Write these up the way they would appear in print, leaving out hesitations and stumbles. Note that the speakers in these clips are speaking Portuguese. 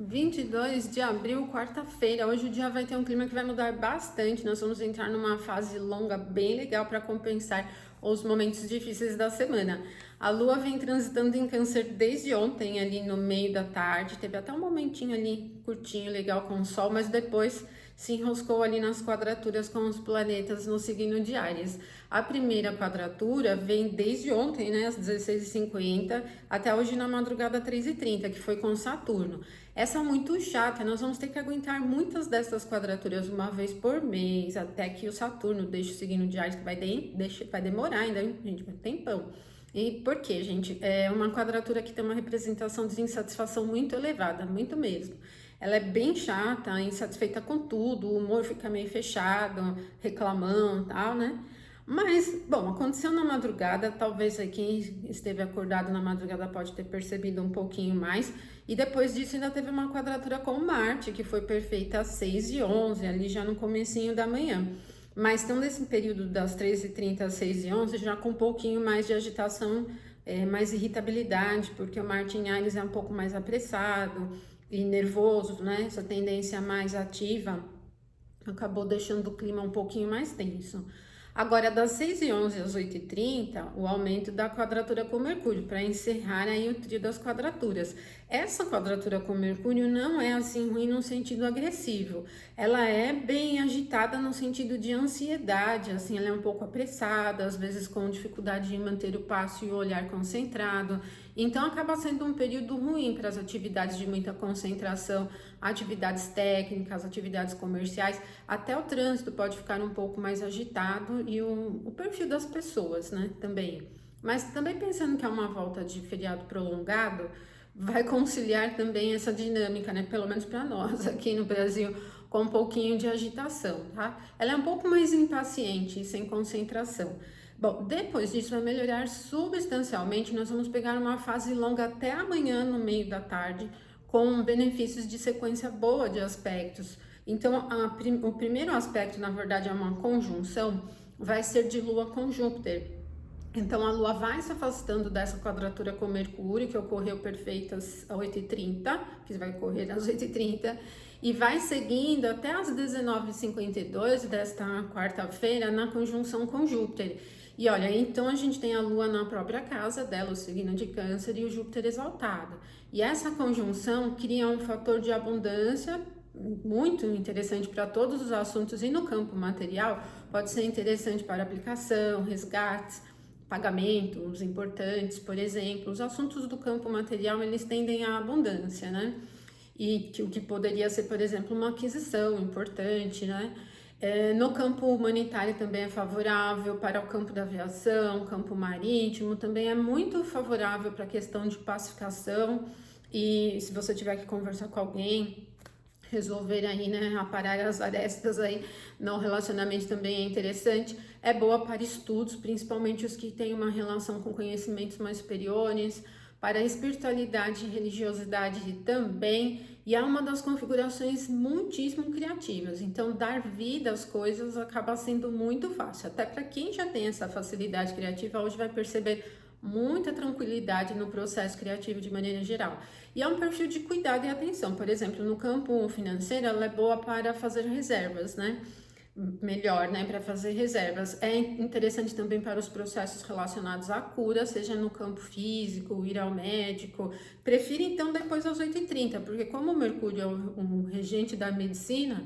22 de abril, quarta-feira. Hoje o dia vai ter um clima que vai mudar bastante. Nós vamos entrar numa fase longa bem legal para compensar os momentos difíceis da semana. A Lua vem transitando em Câncer desde ontem, ali no meio da tarde. Teve até um momentinho ali curtinho, legal com o Sol, mas depois se enroscou ali nas quadraturas com os planetas no signo de Áries. A primeira quadratura vem desde ontem, né, às 16h50, até hoje na madrugada 3h30, que foi com Saturno. Essa é muito chata, nós vamos ter que aguentar muitas dessas quadraturas uma vez por mês, até que o Saturno deixe o signo de Áries, que vai demorar ainda, gente, um tempão. E por quê, gente? É uma quadratura que tem uma representação de insatisfação muito elevada, muito mesmo. Ela é bem chata, insatisfeita com tudo, o humor fica meio fechado, reclamão e tal, né? Mas, bom, aconteceu na madrugada, talvez aí quem esteve acordado na madrugada pode ter percebido um pouquinho mais. E depois disso ainda teve uma quadratura com Marte, que foi perfeita às 6h11, ali já no comecinho da manhã. Mas então nesse período das 13h30 às 6h11, já com um pouquinho mais de agitação, mais irritabilidade, porque o Marte em Áries é um pouco mais apressado e nervoso, né? Essa tendência mais ativa acabou deixando o clima um pouquinho mais tenso. Agora, das 6h11 às 8h30, o aumento da quadratura com Mercúrio, para encerrar aí o trio das quadraturas. Essa quadratura com Mercúrio não é assim ruim no sentido agressivo, ela é bem agitada no sentido de ansiedade, assim, ela é um pouco apressada, às vezes com dificuldade em manter o passo e o olhar concentrado. Então, acaba sendo um período ruim para as atividades de muita concentração, atividades técnicas, atividades comerciais, até o trânsito pode ficar um pouco mais agitado e o perfil das pessoas, né, também. Mas também pensando que é uma volta de feriado prolongado, vai conciliar também essa dinâmica, né, pelo menos para nós aqui no Brasil, com um pouquinho de agitação, tá? Ela é um pouco mais impaciente e sem concentração. Bom, depois disso vai melhorar substancialmente, nós vamos pegar uma fase longa até amanhã no meio da tarde, com benefícios de sequência boa de aspectos. Então, o primeiro aspecto, na verdade, é uma conjunção, vai ser de Lua com Júpiter. Então, a Lua vai se afastando dessa quadratura com Mercúrio, que ocorreu perfeita às 8h30, que vai ocorrer às 8h30, e vai seguindo até às 19h52 desta quarta-feira na conjunção com Júpiter. E olha, então a gente tem a Lua na própria casa dela, o signo de Câncer, e o Júpiter exaltado. E essa conjunção cria um fator de abundância muito interessante para todos os assuntos, e no campo material pode ser interessante para aplicação, resgates, pagamentos importantes, por exemplo. Os assuntos do campo material, eles tendem à abundância, né? E o que poderia ser, por exemplo, uma aquisição importante, né? No campo humanitário também é favorável, para o campo da aviação, campo marítimo, também é muito favorável para a questão de pacificação. E se você tiver que conversar com alguém, resolver aí, né, aparar as arestas aí no relacionamento também é interessante. É boa para estudos, principalmente os que têm uma relação com conhecimentos mais superiores, para a espiritualidade e religiosidade também, e é uma das configurações muitíssimo criativas. Então, dar vida às coisas acaba sendo muito fácil. Até para quem já tem essa facilidade criativa, hoje vai perceber muita tranquilidade no processo criativo de maneira geral. E é um perfil de cuidado e atenção. Por exemplo, no campo financeiro, ela é boa para fazer reservas, né? Melhor, né, para fazer reservas. É interessante também para os processos relacionados à cura, seja no campo físico, ir ao médico. Prefiro então depois das 8h30, porque como o Mercúrio é o regente da medicina,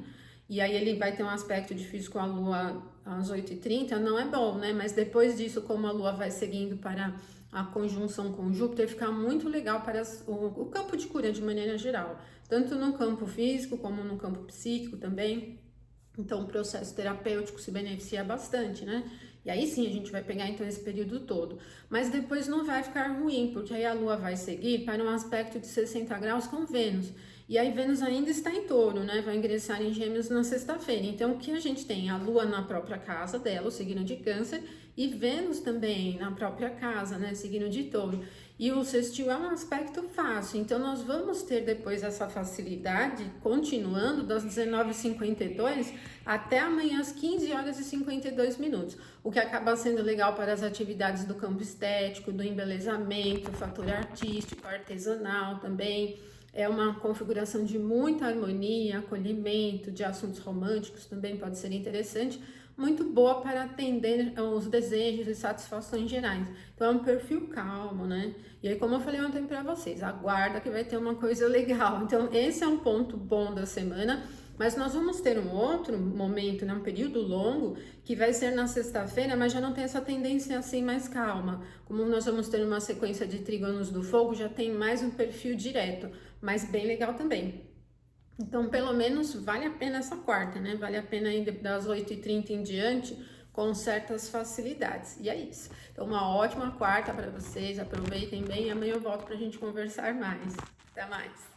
e aí ele vai ter um aspecto difícil com a Lua às 8h30, não é bom, né? Mas depois disso, como a Lua vai seguindo para a conjunção com Júpiter, fica muito legal para o campo de cura de maneira geral, tanto no campo físico como no campo psíquico também. Então, o processo terapêutico se beneficia bastante, né? E aí sim, a gente vai pegar então esse período todo. Mas depois não vai ficar ruim, porque aí a Lua vai seguir para um aspecto de 60 graus com Vênus. E aí Vênus ainda está em Touro, né? Vai ingressar em Gêmeos na sexta-feira. Então, o que a gente tem? A Lua na própria casa dela, o signo de Câncer, e Vênus também na própria casa, né? Signo de Touro. E o sextil é um aspecto fácil, então nós vamos ter depois essa facilidade, continuando das 19h52 até amanhã às 15h52, o que acaba sendo legal para as atividades do campo estético, do embelezamento, fator artístico, artesanal também. É uma configuração de muita harmonia, acolhimento, de assuntos românticos também pode ser interessante, muito boa para atender os desejos e satisfações gerais. Então é um perfil calmo, né? E aí, como eu falei ontem para vocês, aguarda que vai ter uma coisa legal. Então esse é um ponto bom da semana. Mas nós vamos ter um outro momento, né, um período longo, que vai ser na sexta-feira, mas já não tem essa tendência assim mais calma. Como nós vamos ter uma sequência de trígonos do fogo, já tem mais um perfil direto, mas bem legal também. Então, pelo menos, vale a pena essa quarta, né? Vale a pena ir das 8h30 em diante, com certas facilidades. E é isso. Então, uma ótima quarta para vocês, aproveitem bem e amanhã eu volto para a gente conversar mais. Até mais!